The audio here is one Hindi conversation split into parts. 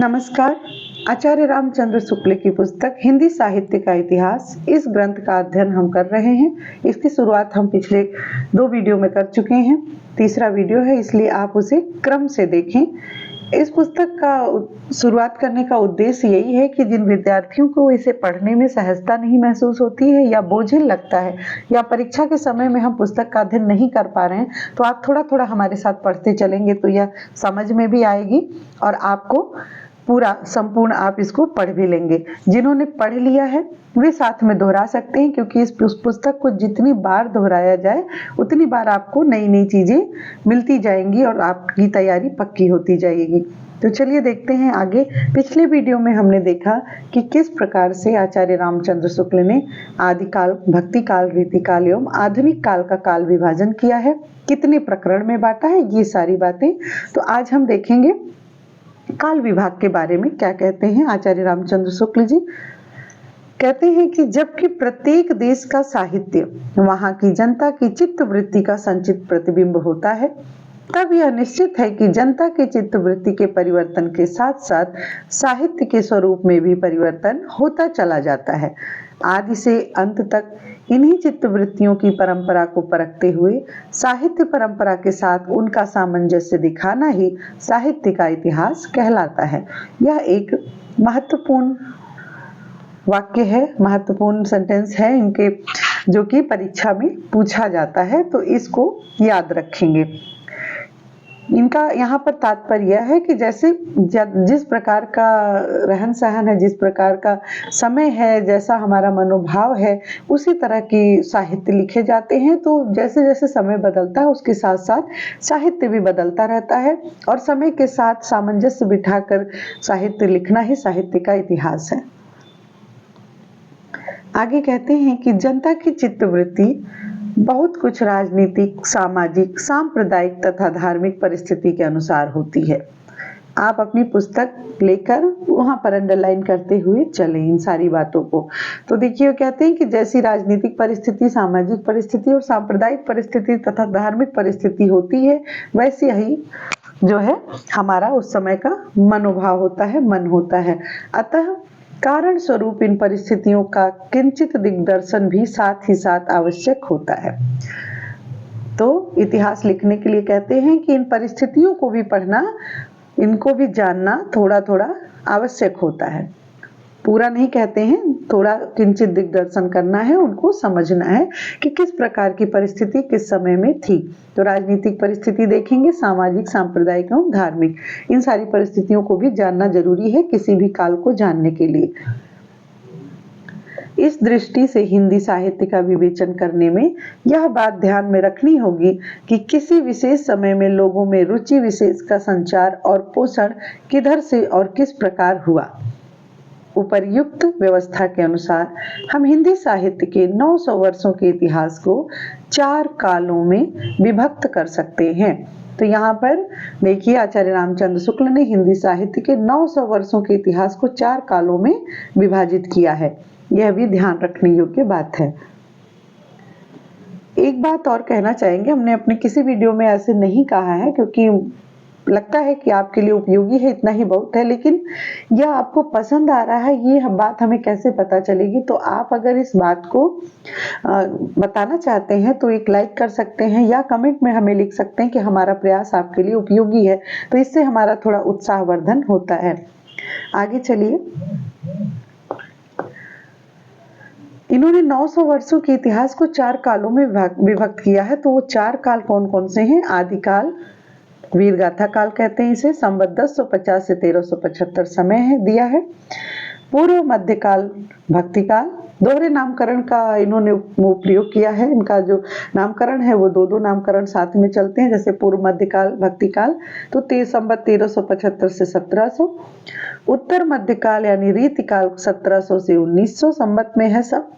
नमस्कार। आचार्य रामचंद्र शुक्ल की पुस्तक हिंदी साहित्य का इतिहास, इस ग्रंथ का अध्ययन हम कर रहे हैं। इसकी शुरुआत हम पिछले 2 वीडियो में कर चुके हैं। तीसरा वीडियो है, इसलिए आप उसे क्रम से देखें। इस पुस्तक का शुरुआत करने का उद्देश्य यही है कि जिन विद्यार्थियों को इसे पढ़ने में सहजता नहीं महसूस होती है या बोझिल लगता है या परीक्षा के समय में हम पुस्तक का अध्ययन नहीं कर पा रहे हैं, तो आप थोड़ा थोड़ा हमारे साथ पढ़ते चलेंगे तो यह समझ में भी आएगी और आपको पूरा संपूर्ण आप इसको पढ़ भी लेंगे। जिन्होंने पढ़ लिया है वे साथ में दोहरा सकते हैं, क्योंकि इस पुस्तक को जितनी बार दोहराया जाए उतनी बार आपको नई नई चीजें मिलती जाएंगी और आपकी तैयारी पक्की होती जाएगी। तो चलिए देखते हैं आगे। पिछले वीडियो में हमने देखा कि किस प्रकार से आचार्य रामचंद्र शुक्ल ने आदिकाल, भक्ति काल, रीति काल एवं आधुनिक काल का काल विभाजन किया है, कितने प्रकरण में बांटा है, ये सारी बातें। तो आज हम देखेंगे काल विभाग के बारे में क्या कहते हैं आचार्य रामचंद्र शुक्ल जी। कहते हैं कि जबकि प्रत्येक देश का साहित्य वहां की जनता की चित्त वृत्ति का संचित प्रतिबिंब होता है, तब यह निश्चित है कि जनता के चित्त वृत्ति के परिवर्तन के साथ साथ साहित्य के स्वरूप में भी परिवर्तन होता चला जाता है। आदि से अंत तक इन्हीं चित्त वृत्तियों की परंपरा को परखते हुए साहित्य परंपरा के साथ उनका सामंजस्य दिखाना ही साहित्य का इतिहास कहलाता है। यह एक महत्वपूर्ण वाक्य है, महत्वपूर्ण सेंटेंस है इनके, जो कि परीक्षा में पूछा जाता है, तो इसको याद रखेंगे। इनका यहाँ पर तात्पर्य यह है कि जैसे जिस प्रकार का रहन सहन है, जिस प्रकार का समय है, जैसा हमारा मनोभाव है, उसी तरह की साहित्य लिखे जाते हैं। तो जैसे जैसे समय बदलता है उसके साथ साथ साहित्य भी बदलता रहता है और समय के साथ सामंजस्य बिठाकर साहित्य लिखना ही साहित्य का इतिहास है। आगे कहते हैं कि जनता की चित्तवृत्ति बहुत कुछ राजनीतिक, सामाजिक, सांप्रदायिक तथा धार्मिक परिस्थिति के अनुसार होती है। आप अपनी पुस्तक लेकर वहां पर अंडरलाइन करते हुए चलें इन सारी बातों को। तो देखिए, कहते हैं कि जैसी राजनीतिक परिस्थिति, सामाजिक परिस्थिति और सांप्रदायिक परिस्थिति तथा धार्मिक परिस्थिति होती है, वैसे ही जो है हमारा उस समय का मनोभाव होता है, मन होता है। अतः कारण स्वरूप इन परिस्थितियों का किंचित दिग्दर्शन भी साथ ही साथ आवश्यक होता है। तो इतिहास लिखने के लिए कहते हैं कि इन परिस्थितियों को भी पढ़ना, इनको भी जानना थोड़ा थोड़ा आवश्यक होता है। पूरा नहीं कहते हैं, थोड़ा किंचित दिग्दर्शन करना है, उनको समझना है कि किस प्रकार की परिस्थिति किस समय में थी। तो राजनीतिक परिस्थिति देखेंगे, सामाजिक, सांप्रदायिक एवं धार्मिक, इन सारी परिस्थितियों को भी जानना जरूरी है किसी भी काल को जानने के लिए। इस दृष्टि से हिंदी साहित्य का विवेचन करने में यह बात ध्यान में रखनी होगी कि किसी विशेष समय में लोगों में रुचि विशेष का संचार और पोषण किधर से और किस प्रकार हुआ। उपर्युक्त व्यवस्था के अनुसार हम हिंदी साहित्य के 900 वर्षों के इतिहास को 4 कालों में विभक्त कर सकते हैं। तो यहाँ पर देखिए, आचार्य रामचंद्र शुक्ल ने हिंदी साहित्य के 900 वर्षों के इतिहास को 4 कालों में विभाजित किया है। यह भी ध्यान रखने योग्य बात है। एक बात और कहना चाहेंगे, हमने अपने किसी वीडियो में ऐसे नहीं कहा है क्योंकि लगता है कि आपके लिए उपयोगी है, इतना ही बहुत है, लेकिन यह आपको पसंद आ रहा है, ये बात हमें कैसे पता चलेगी। तो आप अगर इस बात को बताना चाहते हैं तो एक लाइक कर सकते हैं या कमेंट में हमें लिख सकते हैं कि हमारा प्रयास आपके लिए उपयोगी है। तो इससे हमारा थोड़ा उत्साहवर्धन होता है। आगे चलिए। इन्होंने 900 वर्षों के इतिहास को 4 कालों में विभक्त किया है। तो वो 4 काल कौन कौन से हैं? आदिकाल, वीर गाथा काल कहते हैं इसे, संवत 1050 से 1375 समय है दिया है। पूर्व मध्यकाल, भक्ति काल, दोहरे नामकरण का इन्होंने प्रयोग किया है। इनका जो नामकरण है वो 2 नामकरण साथ में चलते हैं, जैसे पूर्व मध्यकाल, भक्ति काल, तो संवत 1375 से 1700। उत्तर मध्यकाल यानी रीति काल 1700 से 1900 संवत में है सब।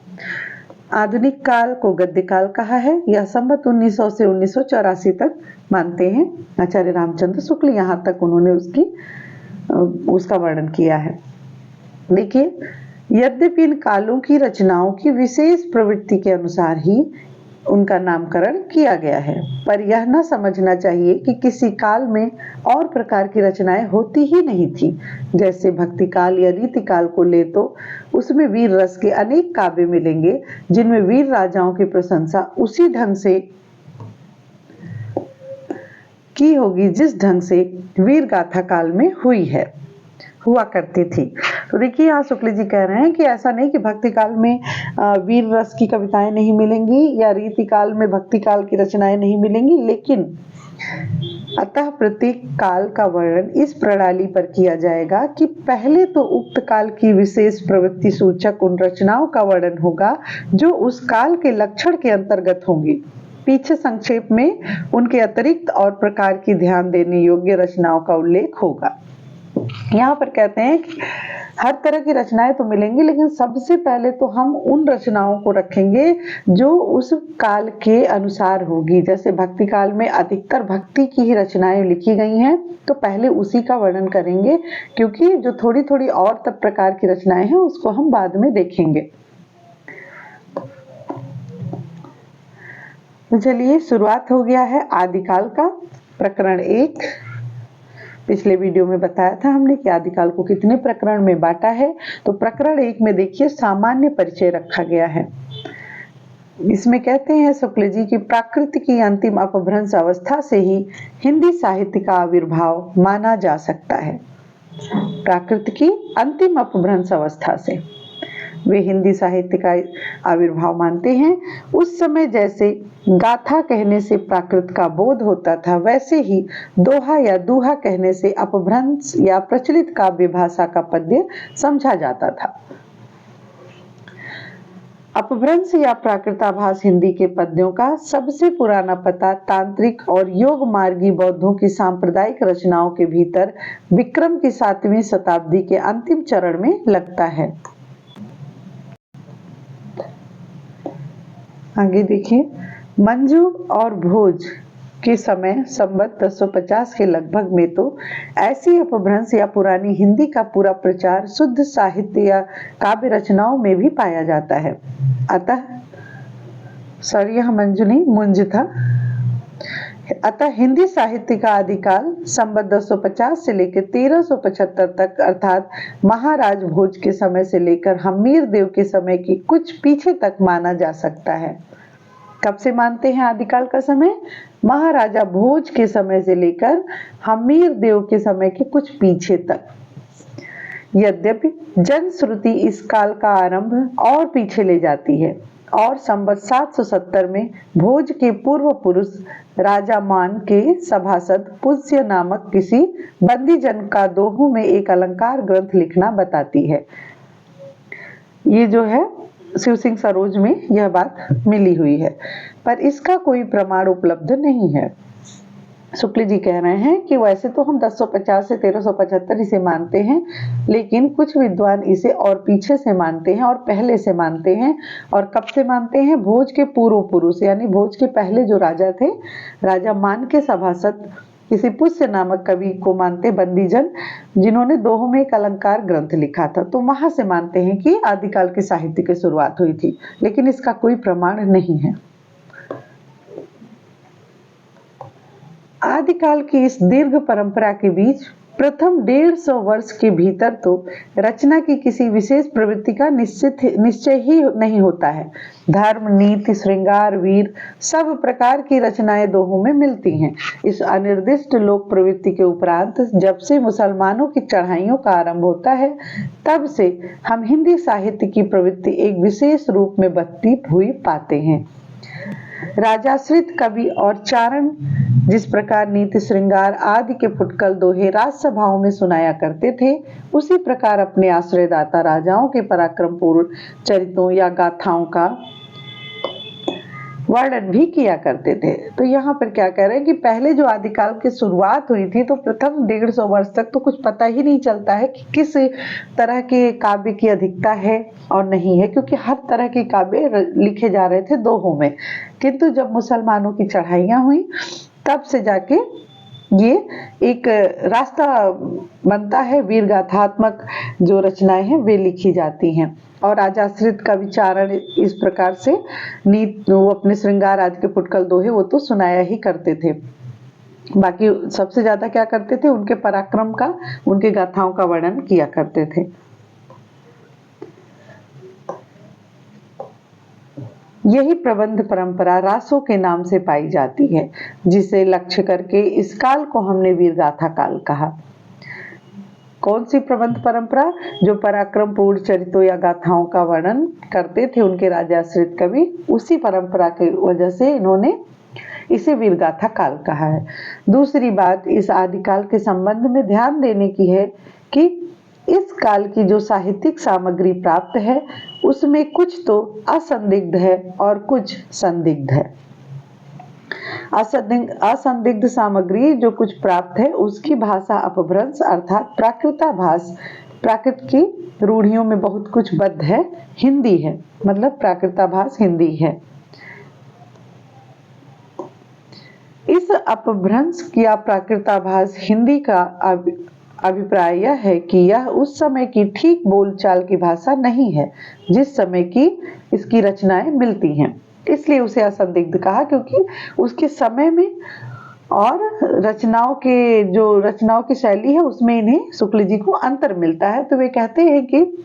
आधुनिक काल को गद्य काल कहा है, यह संवत 1900 से 1984 तक मानते हैं आचार्य रामचंद्र शुक्ल। यहाँ तक उन्होंने उसका वर्णन किया है। देखिए, यद्यपि इन कालों की रचनाओं की विशेष प्रवृत्ति के अनुसार ही उनका नामकरण किया गया है। पर यह न समझना चाहिए कि किसी काल में और प्रकार की रचनाएं होती ही नहीं थी। जैसे भक्ति काल या रीति काल को ले तो उसमें वीर रस के अनेक काव्य मिलेंगे, जिनमें वीर राजाओं की प्रशंसा उसी ढंग से की होगी जिस ढंग से वीर गाथा काल में हुआ करती थी। तो देखिए यहाँ शुक्ल जी कह रहे हैं कि ऐसा नहीं कि भक्ति काल में वीर रस की कविताएं नहीं मिलेंगी या रीति काल में भक्ति काल की रचनाएं नहीं मिलेंगी, लेकिन अतः प्रत्येक काल का वर्णन इस प्रणाली पर किया जाएगा कि पहले तो उक्त काल की विशेष प्रवृत्ति सूचक उन रचनाओं का वर्णन होगा जो उस काल के लक्षण के अंतर्गत होंगी। पीछे संक्षेप में उनके अतिरिक्त और प्रकार की ध्यान देने योग्य रचनाओं का उल्लेख होगा। यहाँ पर कहते हैं कि हर तरह की रचनाएं तो मिलेंगी, लेकिन सबसे पहले तो हम उन रचनाओं को रखेंगे जो उस काल के अनुसार होगी। जैसे भक्ति काल में अधिकतर भक्ति की ही रचनाएं लिखी गई हैं, तो पहले उसी का वर्णन करेंगे, क्योंकि जो थोड़ी थोड़ी और तब प्रकार की रचनाएं हैं उसको हम बाद में देखेंगे। तो चलिए शुरुआत हो गया है आदिकाल का। प्रकरण 1 पिछले वीडियो में बताया था हमने कि आदिकाल को कितने प्रकरण में बांटा है। तो प्रकरण 1 में देखिए सामान्य परिचय रखा गया है। इसमें कहते हैं शुक्ल जी की प्राकृत की अंतिम अपभ्रंश अवस्था से ही हिंदी साहित्य का आविर्भाव माना जा सकता है। प्राकृत की अंतिम अपभ्रंश अवस्था से वे हिंदी साहित्य का आविर्भाव मानते हैं। उस समय जैसे गाथा कहने से प्राकृत का बोध होता था, वैसे ही दोहा या दूहा कहने से अपभ्रंश या प्रचलित काव्य भाषा का पद्य समझा जाता था। अपभ्रंश या प्राकृताभास हिंदी के पद्यों का सबसे पुराना पता तांत्रिक और योग मार्गी बौद्धों की सांप्रदायिक रचनाओं के भीतर विक्रम की 7वीं शताब्दी के अंतिम चरण में लगता है। आगे देखिए, मंजू और भोज के समय संवत 1050 के लगभग में तो ऐसी अपभ्रंश या पुरानी हिंदी का पूरा प्रचार शुद्ध साहित्य या काव्य रचनाओं में भी पाया जाता है। यह मंजू नहीं मुंज था। अतः हिंदी साहित्य का आदिकाल संवत 1050 से लेकर 1375 तक, अर्थात महाराज भोज के समय से लेकर हम्मीर देव के समय की कुछ पीछे तक माना जा सकता है। कब से मानते हैं आदिकाल का समय? महाराजा भोज के समय से लेकर हम्मीर देव के समय के कुछ पीछे तक। यद्यपि जनश्रुति इस काल का आरंभ और पीछे ले जाती है और संवत 770 में भोज के पूर्व पुरुष राजा मान के सभासद पुष्य नामक किसी बंदी जन का दोहों में एक अलंकार ग्रंथ लिखना बताती है। ये जो है शिव सिंह सरोज में यह बात मिली हुई है, पर इसका कोई प्रमाण उपलब्ध नहीं है। शुक्ल जी कह रहे हैं कि वैसे तो हम 1050 से 1375 इसे मानते हैं, लेकिन कुछ विद्वान इसे और पीछे से मानते हैं और पहले से मानते हैं। और कब से मानते हैं? भोज के पूर्व पुरुष यानी भोज के पहले जो राजा थे, राजा मान के सभासद किसी पुष्य नामक कवि को मानते बंदीजन, जिन्होंने दोहों में एक अलंकार ग्रंथ लिखा था। तो वहां से मानते हैं कि आदिकाल के साहित्य की शुरुआत हुई थी, लेकिन इसका कोई प्रमाण नहीं है। आदिकाल की इस दीर्घ परंपरा के बीच प्रथम 150 वर्ष के भीतर तो रचना की किसी विशेष प्रवृत्ति का निश्चय ही नहीं होता है। धर्म, नीति, श्रृंगार, वीर सब प्रकार की रचनाएं दोहों में मिलती हैं। इस अनिर्दिष्ट लोक प्रवृत्ति के उपरांत जब से मुसलमानों की चढ़ाइयों का आरंभ होता है, तब से हम हिंदी साहित्य की प्रवृत्ति एक विशेष रूप में बढ़ती हुई पाते हैं। राजाश्रित कवि और चारण जिस प्रकार नीति, श्रृंगार आदि के फुटकल दोहे राजसभाओं में सुनाया करते थे, उसी प्रकार अपने आश्रयदाता राजाओं के पराक्रमपूर्ण चरित्रों या गाथाओं का वर्णन भी किया करते थे। तो यहाँ पर क्या कह रहे हैं कि पहले जो आदिकाल की शुरुआत हुई थी, तो प्रथम 150 वर्ष तक तो कुछ पता ही नहीं चलता है कि किस तरह के काव्य की अधिकता है और नहीं है, क्योंकि हर तरह के काव्य लिखे जा रहे थे दोहों में। किंतु जब मुसलमानों की चढ़ाइयाँ हुई, तब से जाके ये एक रास्ता बनता है, वीर गाथात्मक जो रचनाएं हैं वे लिखी जाती हैं। और राजाश्रित का विचारण इस प्रकार से वो अपने श्रृंगार आदि के फुटकल दोहे वो तो सुनाया ही करते थे। बाकी सबसे ज्यादा क्या करते थे, उनके पराक्रम का, उनके गाथाओं का वर्णन किया करते थे। यही प्रबंध परंपरा रासों के नाम से पाई जाती है, जिसे लक्ष्य करके इस काल को हमने वीर गाथा काल कहा। कौन सी प्रबंध परंपरा? जो पराक्रम पूर्ण चरित्रों या गाथाओं का वर्णन करते थे उनके राजाश्रित कवि, उसी परंपरा की वजह से इन्होंने इसे वीर गाथा काल कहा है। दूसरी बात इस आदिकाल के संबंध में ध्यान देने की है कि इस काल की जो साहित्यिक सामग्री प्राप्त है उसमें कुछ तो असंदिग्ध है और कुछ संदिग्ध है। असंदिग्ध सामग्री जो कुछ प्राप्त है उसकी भाषा अपभ्रंश अर्थात प्राकृताभास, प्राकृत की रूढ़ियों में बहुत कुछ बद्ध है, हिंदी है, मतलब प्राकृताभास हिंदी है। इस अपभ्रंश या प्राकृताभास हिंदी का अभिप्राय यह है कि यह उस समय की ठीक बोलचाल की भाषा नहीं है जिस समय की इसकी रचनाएं मिलती हैं, इसलिए उसे असंदिग्ध कहा, क्योंकि उसके समय में और रचनाओं की शैली है उसमें इन्हें शुक्ल जी को अंतर मिलता है। तो वे कहते हैं कि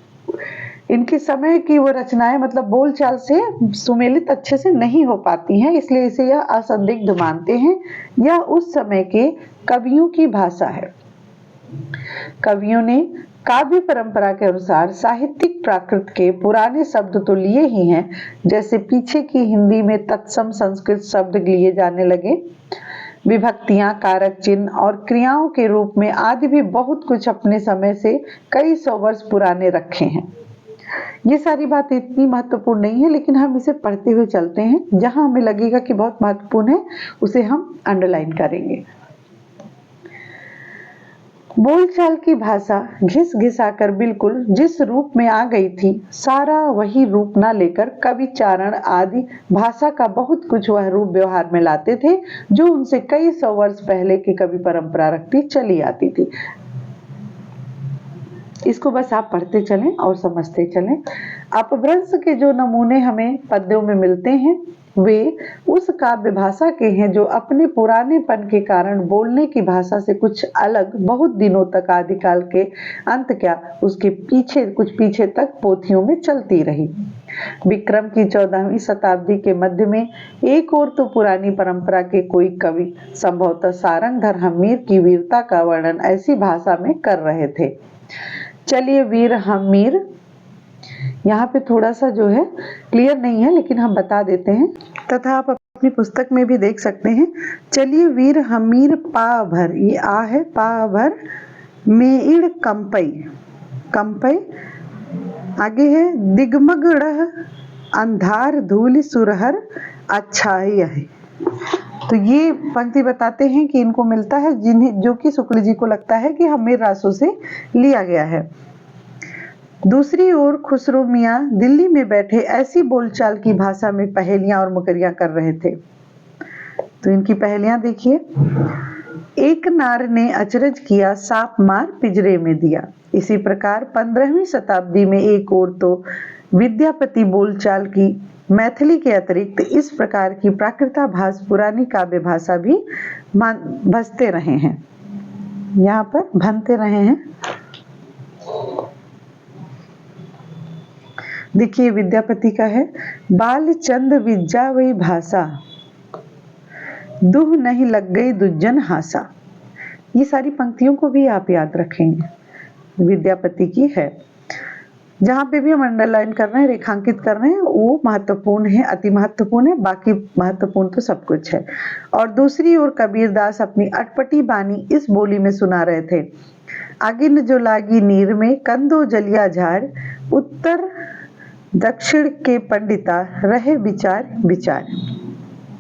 इनके समय की वो रचनाएं मतलब बोलचाल से सुमेलित अच्छे से नहीं हो पाती हैं, इसलिए इसे यह असंदिग्ध मानते हैं। यह उस समय के कवियों की भाषा है। कवियों ने काव्य परंपरा के अनुसार साहित्यिक प्राकृत के पुराने शब्द तो लिए ही हैं, जैसे पीछे की हिंदी में तत्सम संस्कृत शब्द लिए जाने लगे, विभक्तियां, कारक चिन्ह और क्रियाओं के रूप में आदि भी बहुत कुछ अपने समय से कई सौ वर्ष पुराने रखे हैं। ये सारी बात इतनी महत्वपूर्ण नहीं है, लेकिन हम इसे पढ़ते हुए चलते हैं, जहां हमें लगेगा कि बहुत महत्वपूर्ण है उसे हम अंडरलाइन करेंगे। बोलचाल की भाषा घिस घिसाकर बिल्कुल जिस रूप में आ गई थी, सारा वही रूप ना लेकर कवि चारण आदि भाषा का बहुत कुछ वह रूप व्यवहार में लाते थे जो उनसे कई सौ वर्ष पहले की कवि परंपरा रखती चली आती थी। इसको बस आप पढ़ते चलें और समझते चलें। अपभ्रंश के जो नमूने हमें पद्यों में मिलते हैं वे उस काव्य भाषा के हैं जो अपने पुरानेपन के कारण बोलने की भाषा से कुछ अलग बहुत दिनों तक आदिकाल के अंत क्या उसके पीछे तक पोथियों में चलती रही। विक्रम की 14वीं शताब्दी के मध्य में एक और तो पुरानी परंपरा के कोई कवि संभवतः सारंगधर हम्मीर की वीरता का वर्णन ऐसी भाषा में कर रहे थे। चलिए वीर हम्मीर, यहाँ पे थोड़ा सा जो है क्लियर नहीं है लेकिन हम बता देते हैं, तथा आप अपनी पुस्तक में भी देख सकते हैं। चलिए वीर हमीर पा भर, ये आ है, पा भर मेइड़ कंपई, कंपई आगे है दिगमगढ़ अंधार धूल सुरहर अच्छा है। तो ये पंक्ति बताते हैं कि इनको मिलता है जो कि शुक्ल जी को लगता है कि हमीर रासों से लिया गया है। दूसरी ओर खुसरो मियाँ दिल्ली में बैठे ऐसी बोलचाल की भाषा में पहेलियां और मुकरियां कर रहे थे। तो इनकी पहेलियां देखिए। एक नार ने अचरज किया, सांप मार पिंजरे में दिया। इसी प्रकार 15वीं शताब्दी में एक और तो विद्यापति बोलचाल की मैथिली के अतिरिक्त इस प्रकार की प्राकृताभास पुरानी काव्य भाषा भी भसते रहे हैं, यहाँ पर भनते रहे हैं। देखिए विद्यापति का है, बाल चंद विज्जा वही भाषा, दुह नहीं लग गई दुज्जन हासा। ये सारी पंक्तियों को भी आप याद रखेंगे, विद्यापति की है। जहाँ पे भी हम अंडरलाइन कर रहे हैं, रेखांकित कर रहे हैं, वो महत्वपूर्ण है, अति महत्वपूर्ण है, बाकी महत्वपूर्ण तो सब कुछ है। और दूसरी ओर कबीरदास अपनी अटपटी बानी इस बोली में सुना रहे थे। आगिन जो लागी नीर में कंदो जलिया झाड़, उत्तर दक्षिण के पंडिता रहे विचार विचार।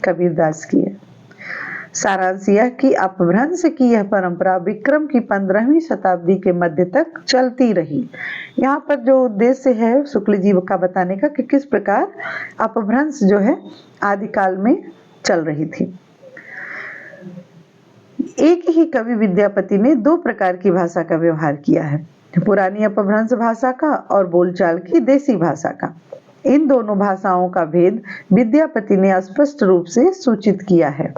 कबीरदास की है। सारांश यह कि अपभ्रंश की यह परंपरा विक्रम की 15वीं शताब्दी के मध्य तक चलती रही। यहाँ पर जो उद्देश्य है शुक्ल जी का बताने का कि किस प्रकार अपभ्रंश जो है आदिकाल में चल रही थी। एक ही कवि विद्यापति ने दो प्रकार की भाषा का व्यवहार किया है, पुरानी अपभ्रंश भाषा का और बोलचाल की देसी भाषा का। इन दोनों भाषाओं का भेद विद्यापति ने स्पष्ट रूप से सूचित किया है।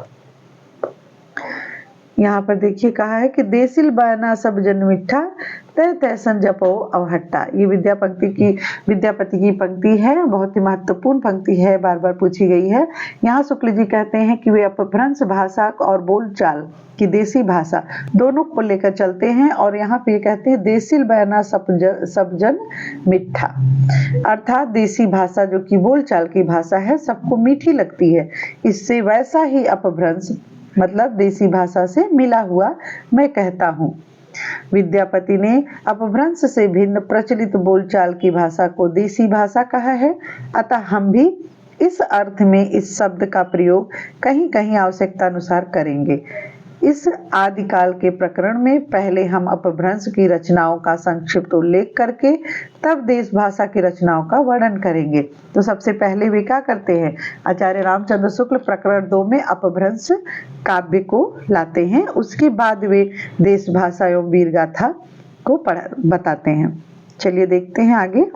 यहाँ पर देखिए कहा है कि देसिल बयाना सब जन मिठा तय तैसन जपो अवहट्टा। ये विद्यापति की पंक्ति है, बहुत ही महत्वपूर्ण पंक्ति है, बार बार पूछी गई है। यहाँ शुक्ल जी कहते हैं कि वे अपभ्रंश भाषा और बोलचाल की देसी भाषा दोनों को लेकर चलते हैं, और यहाँ पे कहते हैं देसिल बयाना सब जन मिठा, अर्थात देसी भाषा जो कि बोलचाल की भाषा है सबको मीठी लगती है। इससे वैसा ही अपभ्रंश मतलब देसी भाषा से मिला हुआ मैं कहता हूँ। विद्यापति ने अपभ्रंश से भिन्न प्रचलित बोलचाल की भाषा को देसी भाषा कहा है, अतः हम भी इस अर्थ में इस शब्द का प्रयोग कहीं कहीं आवश्यकता अनुसार करेंगे। इस आदिकाल के प्रकरण में पहले हम अपभ्रंश की रचनाओं का संक्षिप्त उल्लेख करके तब देश भाषा की रचनाओं का वर्णन करेंगे। तो सबसे पहले वे क्या करते हैं, आचार्य रामचंद्र शुक्ल प्रकरण 2 में अपभ्रंश काव्य को लाते हैं, उसके बाद वे देश भाषा एवं वीर गाथा को बताते हैं। चलिए देखते हैं आगे।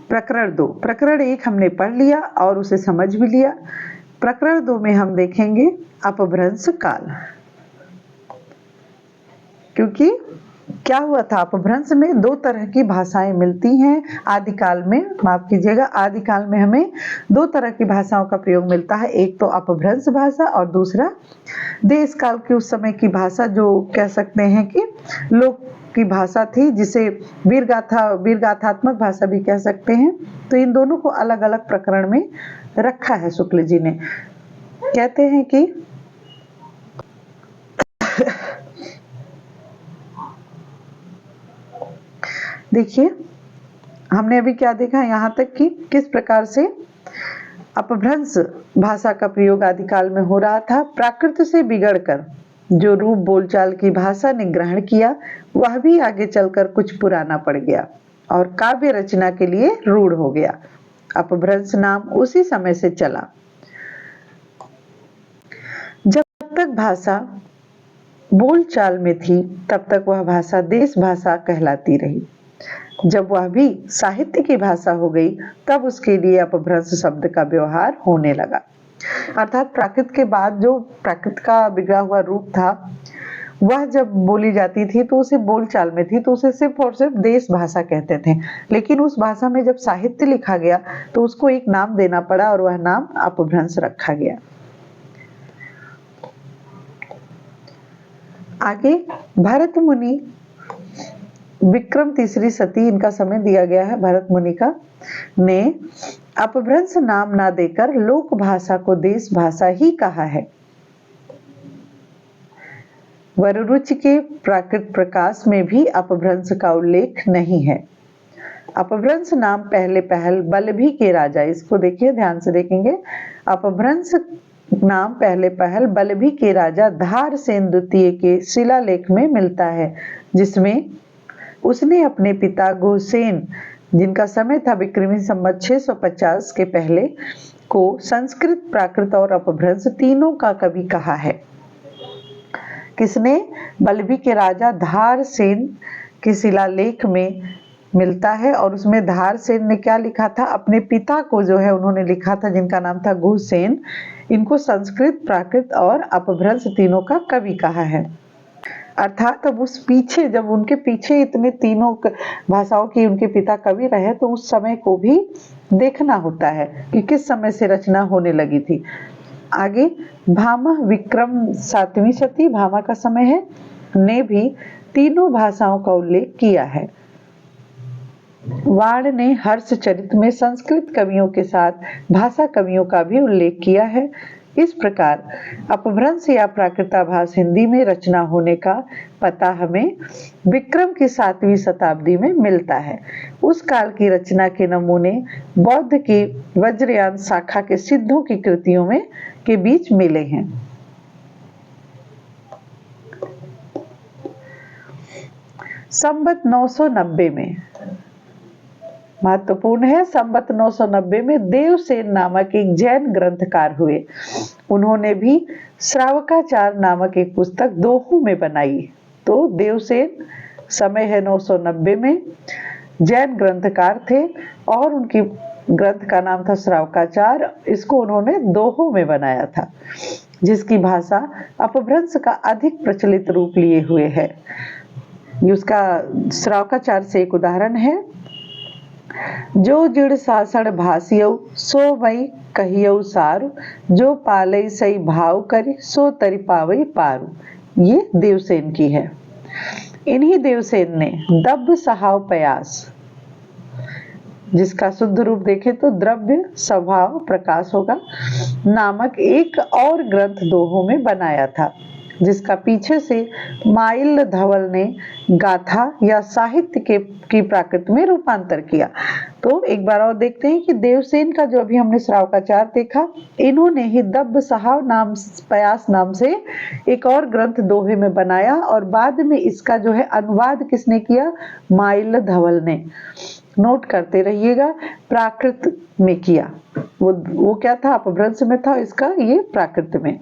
प्रकरण 2, प्रकरण 1 हमने पढ़ लिया और उसे समझ भी लिया। प्रकरण 2 में हम देखेंगे अपभ्रंश काल, क्योंकि क्या हुआ था, अपभ्रंश में दो तरह की भाषाएं मिलती हैं आदिकाल में, माफ कीजिएगा, आदिकाल में हमें दो तरह की भाषाओं का प्रयोग मिलता है, एक तो अपभ्रंश भाषा और दूसरा देश काल की उस समय की भाषा जो कह सकते हैं कि लोक की भाषा थी, जिसे वीरगाथात्मक भाषा भी कह सकते हैं। तो इन दोनों को अलग अलग प्रकरण में रखा है शुक्ल जी ने। कहते हैं कि देखिए हमने अभी क्या देखा, यहाँ तक कि किस प्रकार से अपभ्रंश भाषा का प्रयोग आदिकाल में हो रहा था। प्राकृत से बिगड़कर जो रूप बोलचाल की भाषा ने ग्रहण किया वह भी आगे चलकर कुछ पुराना पड़ गया और काव्य रचना के लिए रूढ़ हो गया। अपभ्रंश नाम उसी समय से चला। जब तक भाषा बोलचाल में थी तब तक वह भाषा देश भाषा कहलाती रही। जब वह भी साहित्य की भाषा हो गई तब उसके लिए अपभ्रंश शब्द का व्यवहार होने लगा। अर्थात प्राकृत के बाद जो प्राकृत का बिगड़ा हुआ रूप था वह जब बोली जाती थी तो उसे बोलचाल में थी तो उसे सिर्फ और सिर्फ देश भाषा कहते थे, लेकिन उस भाषा में जब साहित्य लिखा गया तो उसको एक नाम देना पड़ा और वह नाम अपभ्रंश रखा गया। आगे भरत मुनि, विक्रम तीसरी सती इनका समय दिया गया है, भरत मुनि का, ने अपभ्रंश नाम ना देकर लोक भाषा को देश भाषा ही कहा है। वररुचि के प्राकृत प्रकाश में भी अपभ्रंश का उल्लेख नहीं है। अपभ्रंश नाम पहले पहल बल्लभी के राजा, इसको देखिए ध्यान से देखेंगे, अपभ्रंश नाम पहले पहल बल्लभी के राजा धार सेन द्वितीय के शिलालेख में मिलता है, जिसमें उसने अपने पिता गुहसेन, जिनका समय था विक्रमी संवत 650 के पहले, को संस्कृत, प्राकृत और अपभ्रंश तीनों का कवि कहा है। किसने? बल्लभी के राजा धार सेन के शिलालेख में मिलता है और उसमें धार सेन ने क्या लिखा था, अपने पिता को जो है उन्होंने लिखा था, जिनका नाम था गुहसेन, इनको संस्कृत, प्राकृत और अपभ्रंश तीनों का कवि कहा है। अर्थात अब उस पीछे, जब उनके पीछे इतने तीनों भाषाओं की उनके पिता कवि रहे तो उस समय को भी देखना होता है कि किस समय से रचना होने लगी थी। आगे भामा, विक्रम 7वीं शती भामा का समय है, ने भी तीनों भाषाओं का उल्लेख किया है। वाण ने हर्षचरित में संस्कृत कवियों के साथ भाषा कवियों का भी उल्लेख किया है। इस प्रकार अपभ्रंश या प्राकृताभास हिंदी में रचना होने का पता हमें विक्रम की 7वीं शताब्दी में मिलता है। उस काल की रचना के नमूने बौद्ध की वज्रयान शाखा के सिद्धों की कृतियों में के बीच मिले हैं। संवत 990 में महत्वपूर्ण है। संवत 990 में देवसेन नामक एक जैन ग्रंथकार हुए। उन्होंने भी श्रावकाचार नामक एक पुस्तक दोहों में बनाई। तो देवसेन समय है 990 में, जैन ग्रंथकार थे और उनकी ग्रंथ का नाम था श्रावकाचार। इसको उन्होंने दोहों में बनाया था, जिसकी भाषा अपभ्रंश का अधिक प्रचलित रूप लिए हुए है। उसका श्रावकाचार से एक उदाहरण है। जो जिड़ सासण भासियौ सो वही कहियौ सारु, जो पालई सई भाव करी सो तरि पावई पारु। ये देवसेन की है। इन्हीं देवसेन ने दब्ब सहाव प्रयास, जिसका शुद्ध रूप देखें तो द्रव्य स्वभाव प्रकाश होगा, नामक एक और ग्रंथ दोहों में बनाया था, जिसका पीछे से माइल धवल ने गाथा या साहित्य की प्राकृत में रूपांतर किया। तो एक बार और देखते हैं कि देवसेन का जो अभी हमने श्रावकाचार देखा, इन्होंने ही दब्ब सहाव नाम प्रयास नाम से एक और ग्रंथ दोहे में बनाया और बाद में इसका जो है अनुवाद किसने किया? माइल धवल ने। नोट करते रहिएगा, प्राकृत में किया। वो क्या था? अपभ्रंश में था, इसका ये प्राकृत में।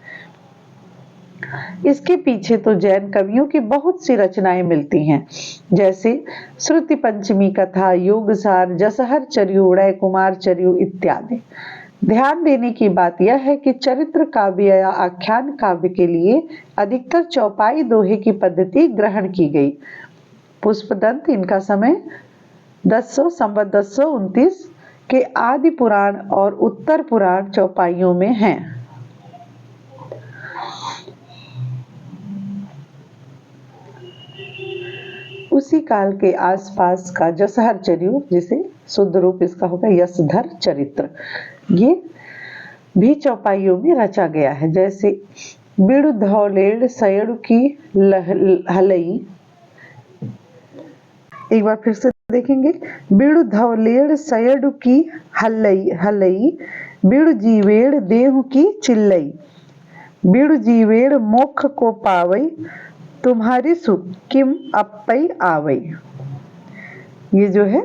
इसके पीछे तो जैन कवियों की बहुत सी रचनाएं मिलती हैं, जैसे श्रुति पंचमी कथा, योगसार, जसहर चर्यु, उदय कुमार चर्यु इत्यादि। ध्यान देने की बात यह है कि चरित्र काव्य या आख्यान काव्य के लिए अधिकतर चौपाई दोहे की पद्धति ग्रहण की गई। पुष्पदंत, इनका समय 1000 संवत 1029 के आदि पुराण और उत्तर पुराण चौपाइयों में हैं। उसी काल के आसपास का जसहर चर्यु, जिसे शुद्ध रूप इसका होगा यशधर चरित्र, ये भी चौपाइयों में रचा गया है। जैसे बिड़ु धौलेड़ सयड़ु की हलई, एक बार फिर से देखेंगे। बिड़ु धौलेड़ सयड़ु की हलई, बिड़ु जीवेड़ देहु की चिल्लई, बिड़ु जीवेड़ मोक्ष को पावई, तुम्हारी सुख किम अपई आवई। ये जो है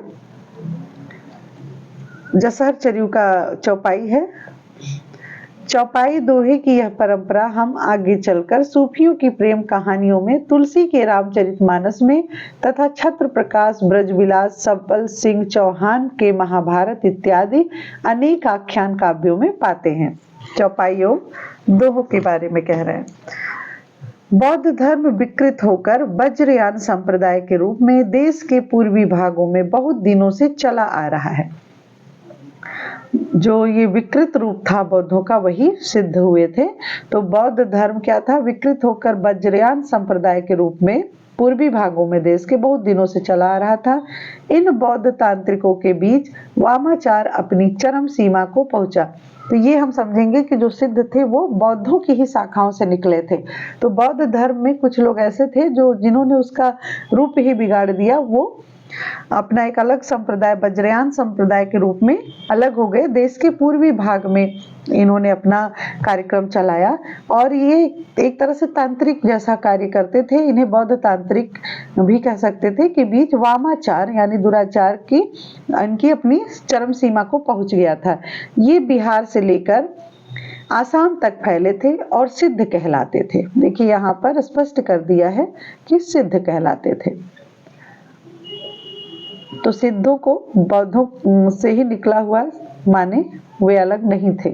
जसहर चर्यु का चौपाई है। चौपाई दोहे की यह परंपरा हम आगे चलकर सूफियों की प्रेम कहानियों में, तुलसी के रामचरितमानस में तथा छत्र प्रकाश ब्रजविलास सबल सिंह चौहान के महाभारत इत्यादि अनेक आख्यान काव्यों में पाते हैं। चौपाइयों दोहों के बारे में कह रहे हैं। बौद्ध धर्म विकृत होकर वज्रयान संप्रदाय के रूप में देश के पूर्वी भागों में बहुत दिनों से चला आ रहा है। जो ये विकृत रूप था बौद्धों का, वही सिद्ध हुए थे। तो बौद्ध धर्म क्या था? विकृत होकर वज्रयान संप्रदाय के रूप में पूर्वी भागों में देश के बहुत दिनों से चला आ रहा था। इन बौद्ध तांत्रिकों के बीच वामाचार अपनी चरम सीमा को पहुंचा। तो ये हम समझेंगे कि जो सिद्ध थे वो बौद्धों की ही शाखाओं से निकले थे। तो बौद्ध धर्म में कुछ लोग ऐसे थे जो जिन्होंने उसका रूप ही बिगाड़ दिया। वो अपना एक अलग संप्रदाय, वज्रयान संप्रदाय के रूप में अलग हो गए। देश के पूर्वी भाग में इन्होंने अपना कार्यक्रम चलाया और ये एक तरह से तांत्रिक जैसा कार्य करते थे। इन्हें बौद्ध तांत्रिक भी कह सकते थे कि बीच वामाचार यानी दुराचार की इनकी अपनी चरम सीमा को पहुंच गया था। ये बिहार से लेकर आसाम तक फैले थे और सिद्ध कहलाते थे। देखिए यहाँ पर स्पष्ट कर दिया है कि सिद्ध कहलाते थे। तो सिद्धों को बौद्धों से ही निकला हुआ माने, वे अलग नहीं थे।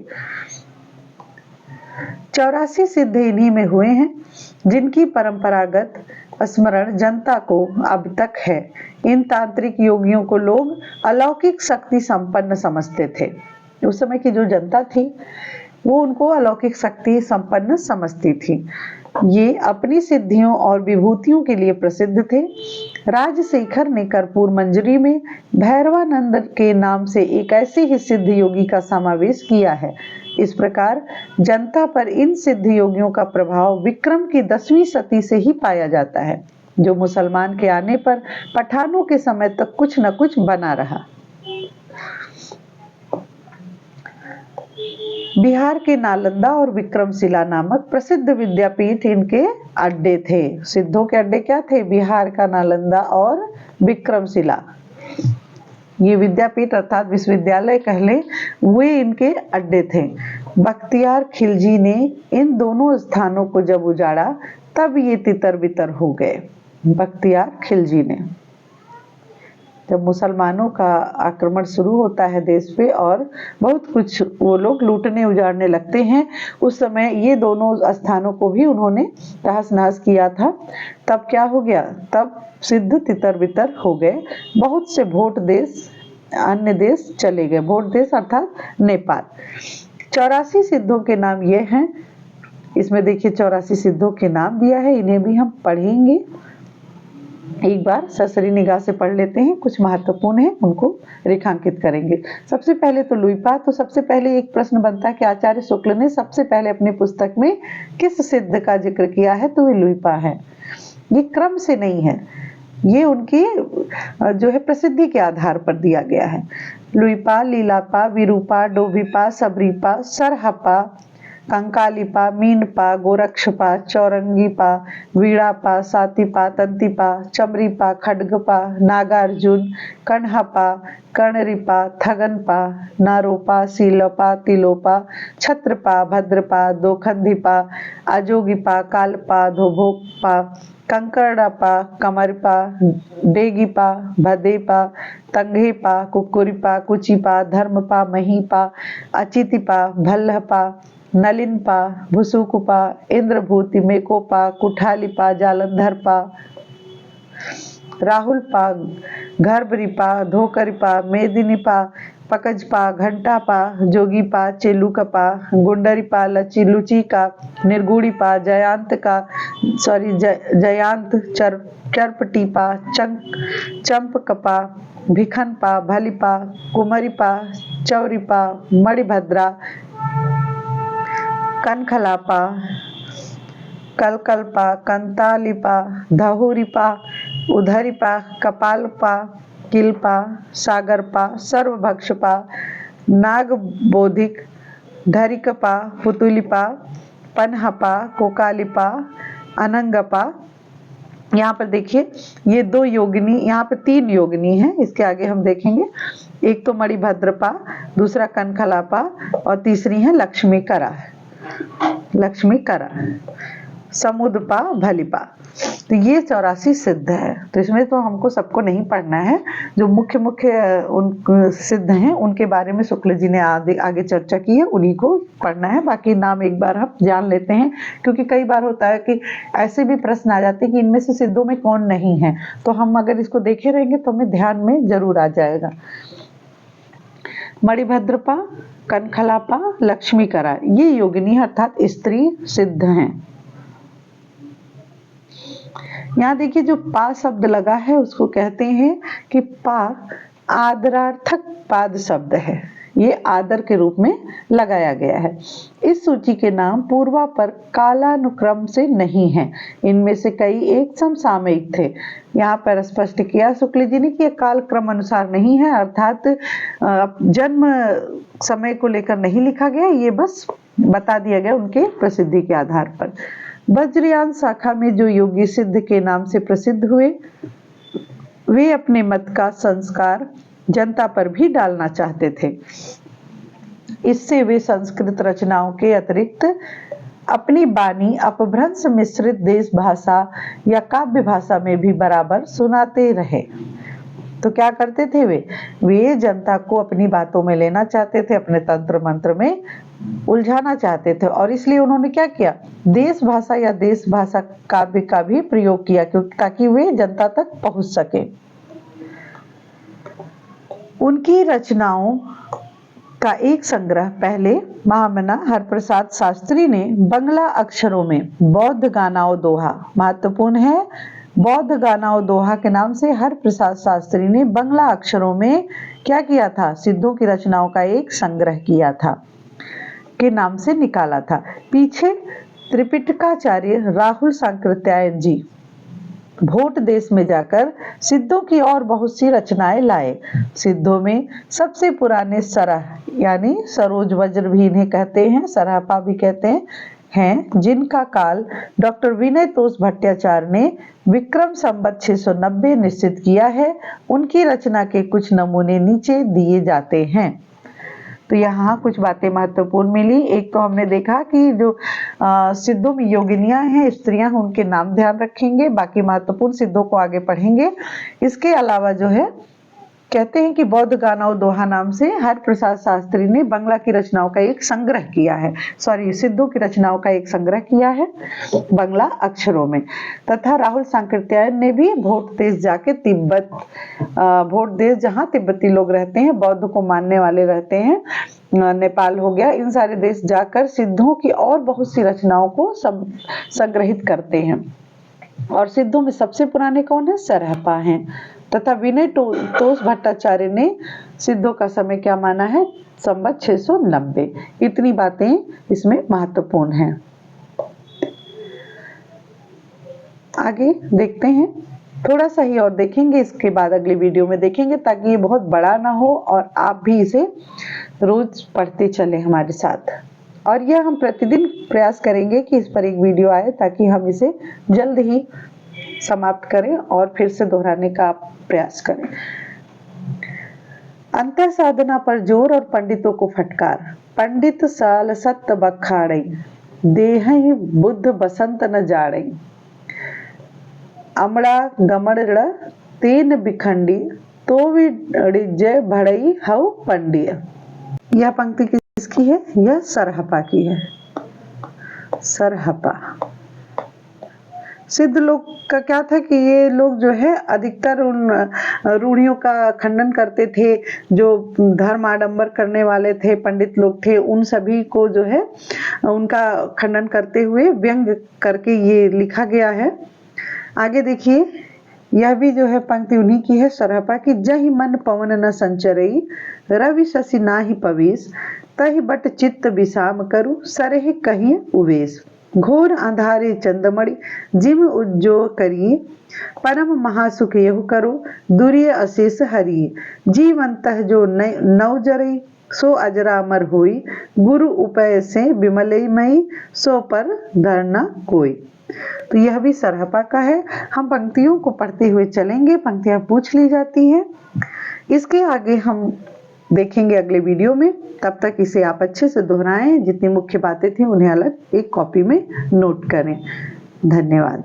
84 सिद्ध इन्हीं में हुए हैं, जिनकी परंपरागत स्मरण जनता को अब तक है। इन तांत्रिक योगियों को लोग अलौकिक शक्ति संपन्न समझते थे। उस समय की जो जनता थी वो उनको अलौकिक शक्ति संपन्न समझती थी। ये अपनी सिद्धियों और विभूतियों के लिए प्रसिद्ध थे। राजशेखर ने कर्पूर मंजरी में भैरवानंद के नाम से एक ऐसे ही सिद्ध योगी का समावेश किया है। इस प्रकार जनता पर इन सिद्ध योगियों का प्रभाव विक्रम की 10वीं सदी से ही पाया जाता है, जो मुसलमान के आने पर पठानों के समय तक कुछ न कुछ बना रहा। बिहार के नालंदा और विक्रमशिला नामक प्रसिद्ध विद्यापीठ इनके अड्डे थे। सिद्धों के अड्डे क्या थे? बिहार का नालंदा और विक्रमशिला। ये विद्यापीठ अर्थात विश्वविद्यालय कह लें, वे इनके अड्डे थे। बख्तियार खिलजी ने इन दोनों स्थानों को जब उजाड़ा तब ये तितर बितर हो गए। बख्तियार खिलजी ने, जब मुसलमानों का आक्रमण शुरू होता है देश पे और बहुत कुछ वो लोग लूटने उजाड़ने लगते हैं, उस समय ये दोनों स्थानों को भी उन्होंने तहस नहस किया था। तब क्या हो गया, तब सिद्ध तितर बितर हो गए। बहुत से भोट देश, अन्य देश चले गए। भोट देश अर्थात नेपाल। 84 सिद्धों के नाम ये हैं। इसमें देखिए 84 सिद्धों के नाम दिया है, इन्हें भी हम पढ़ेंगे। एक बार सरसरी निगाह से पढ़ लेते हैं, कुछ महत्वपूर्ण है उनको रेखांकित करेंगे। सबसे पहले तो लुइपा। तो सबसे पहले एक प्रश्न बनता है कि आचार्य शुक्ल ने सबसे पहले अपनी पुस्तक में किस सिद्ध का जिक्र किया है, तो वे लुइपा है। ये क्रम से नहीं है, ये उनकी जो है प्रसिद्धि के आधार पर दिया गया है। लुइपा, लीलापा, विरूपा, डोभिपा, सबरीपा, सरहपा, कंकालीपा, मीनपा, गोरक्षपा, चौरंगीपा, वीणापा, सातीपा, तंतीपा, चमरीपा, खड्गपा, नागार्जुन, कण्हपा, कर्णरिपा, थगनपा, नारोपा, सीलोपा, तिलोपा, छत्रपा, भद्रपा, दोखंदीपा, अजोगीपा, कालपा, धोभोपा, कंकड़पा, कमरपा, डेगीपा, भदेपा, तंघेपा, कुकुरीपा, कुचिपा, धर्मपा, महीपा, अचितिपा, भल्लपा, नलिनपा, भुसुकुपा, इंद्रभूति, मेकोपा, कुठालीपा, जालंधरपा, राहुलपा, घरबरीपा, धोकरीपा, मेदिनीपा, पकजपा, घंटापा, जोगीपा, चेलुकपा, गुंडरीपा, लुचिका, निर्गुड़ीपा, जयांत, चरपटीपा, चंपकपा, भिखनपा, भलिपा, कुमरीपा, चौरीपा, मणिभद्रा, कनखलापा, कलकलपा, कंतालीपा, धहुरीपा, उधरीपा, कपालपा, किलपा, सागरपा, सर्वभक्षपा, नागबोधिक, धरिकपा, पुतुलिपा, पनहपा, कोकालीपा, अनंगपा। यहाँ पर देखिए ये 2 योगिनी, यहाँ पे 3 योगिनी है, इसके आगे हम देखेंगे। एक तो मणिभद्रपा, दूसरा कनखलापा और तीसरी है लक्ष्मीकरा, समुदपा, भलिपा। तो ये 84 सिद्ध है। तो इसमें तो हमको सबको नहीं पढ़ना है, जो मुख्य उन सिद्ध हैं उनके बारे में शुक्ल जी ने आगे चर्चा की है, उन्हीं को पढ़ना है। बाकी नाम एक बार हम जान लेते हैं, क्योंकि कई बार होता है कि ऐसे भी प्रश्न आ जाते हैं कि इनमें से सिद्धों में कौन नहीं है, तो हम अगर इसको देखे रहेंगे तो हमें ध्यान में जरूर आ जाएगा। मणिभद्रपा, कनखलापा, लक्ष्मीकरा, ये योगिनी अर्थात स्त्री सिद्ध हैं। यहाँ देखिए जो पा शब्द लगा है उसको कहते हैं कि पा आदरार्थक पाद शब्द है, ये आदर के रूप में लगाया गया है। इस सूची के नाम पूर्वापर कालानुक्रम से नहीं हैं, इनमें से कई एक समसामयिक थे। यहाँ पर स्पष्ट किया शुक्ल जी ने कि यह काल क्रम अनुसार नहीं है, अर्थात जन्म समय को लेकर नहीं लिखा गया, ये बस बता दिया गया उनके प्रसिद्धि के आधार पर। वज्रयान शाखा में जो योगी सिद्ध के नाम से प्रसिद्ध हुए, वे अपने मत का संस्कार जनता पर भी डालना चाहते थे। इससे वे संस्कृत रचनाओं के अतिरिक्त अपनी बानी अपभ्रंश मिश्रित देश भाषा या काव्य भाषा में भी बराबर सुनाते रहे। तो क्या करते थे वे जनता को अपनी बातों में लेना चाहते थे, अपने तंत्र मंत्र में उलझाना चाहते थे, और इसलिए उन्होंने क्या किया, देश भाषा या देश भाषा काव्य का भी प्रयोग किया, क्योंकि ताकि वे जनता तक पहुंच सके। उनकी रचनाओं का एक संग्रह पहले महामना हरप्रसाद शास्त्री ने बंगला अक्षरों में बौद्ध गानाओ दोहा, महत्वपूर्ण है, बौद्ध गानाओ दोहा के नाम से हरप्रसाद शास्त्री ने बंगला अक्षरों में क्या किया था, सिद्धों की रचनाओं का एक संग्रह किया था, के नाम से निकाला था। पीछे त्रिपिटकाचार्य राहुल सांकृत्यायन जी भोट देश में जाकर सिद्धों की और बहुत सी रचनाएं लाए। सिद्धों में सबसे पुराने सरह यानी सरोज वज्र भी इन्हें कहते हैं, सरहपा भी कहते हैं, हैं जिनका काल डॉक्टर विनय तोष भट्टाचार्य ने विक्रम संवत 690 निश्चित किया है, उनकी रचना के कुछ नमूने नीचे दिए जाते हैं। तो यहाँ कुछ बातें महत्वपूर्ण मिली। एक तो हमने देखा कि जो सिद्धों में योगिनियां हैं, स्त्रियां हैं, उनके नाम ध्यान रखेंगे, बाकी महत्वपूर्ण सिद्धों को आगे पढ़ेंगे। इसके अलावा जो है कहते हैं कि बौद्ध गाना और दोहा नाम से हरिप्रसाद शास्त्री ने बंगला की रचनाओं का एक संग्रह किया है, सिद्धों की रचनाओं का एक संग्रह किया है बंगला अक्षरों में। तथा राहुल सांकृत्यायन ने भी भोट देश जाके तिब्बत, भोट देश जहाँ तिब्बती लोग रहते हैं, बौद्ध को मानने वाले रहते हैं, नेपाल हो गया, इन सारे देश जाकर सिद्धों की और बहुत सी रचनाओं को सब संग्रहित करते हैं। और सिद्धों में सबसे पुराने कौन है? सरहपा हैं। तथा विनय तोष भट्टाचार्य ने सिद्धों का समय क्या माना है? संवत 690। इतनी बातें इसमें महत्वपूर्ण हैं। आगे देखते हैं, थोड़ा सा ही और देखेंगे, इसके बाद अगली वीडियो में देखेंगे, ताकि ये बहुत बड़ा ना हो और आप भी इसे रोज पढ़ते चले हमारे साथ। और यह हम प्रतिदिन प्रयास करेंगे कि इस पर एक वीडियो आए, ताकि हम इसे जल्द ही समाप्त करें और फिर से दोहराने का प्रयास करें। अंतर साधना पर जोर और पंडितों को फटकार। पंडित साल सत बखाड़ई, देहई बुद्ध बसंत न जाड़ई। अमड़ा गमड़ तेन बिखंडी, तो जय भड़ई हव पंडिय। यह पंक्ति किसकी है? यह सरहपा की है। सरहपा सिद्ध लोग का क्या था कि ये लोग जो है अधिकतर उन रूढ़ियों का खंडन करते थे, जो धर्म आडंबर करने वाले थे, पंडित लोग थे, उन सभी को जो है उनका खंडन करते हुए व्यंग करके ये लिखा गया है। आगे देखिए, यह भी जो है पंक्ति उन्हीं की है, सरहपा की। जहि मन पवन न संचरई, रवि शशि नाही पवेश, तहि बट चित्त विषाम करु, सरहि कहिए उवेश। घोर अंधारे चंदमणि, जिम उज्जो करिए, परम महासुख यहु करो, दुर्य अशेष हरिये। जीवंतः जो नव जरई, सो अजरामर होई, गुरु उपय से विमलई मई, सो पर धरना कोई। तो यह भी सरहपा का है। हम पंक्तियों को पढ़ते हुए चलेंगे, पंक्तियां पूछ ली जाती हैं। इसके आगे हम देखेंगे अगले वीडियो में। तब तक इसे आप अच्छे से दोहराएं, जितनी मुख्य बातें थी उन्हें अलग एक कॉपी में नोट करें। धन्यवाद।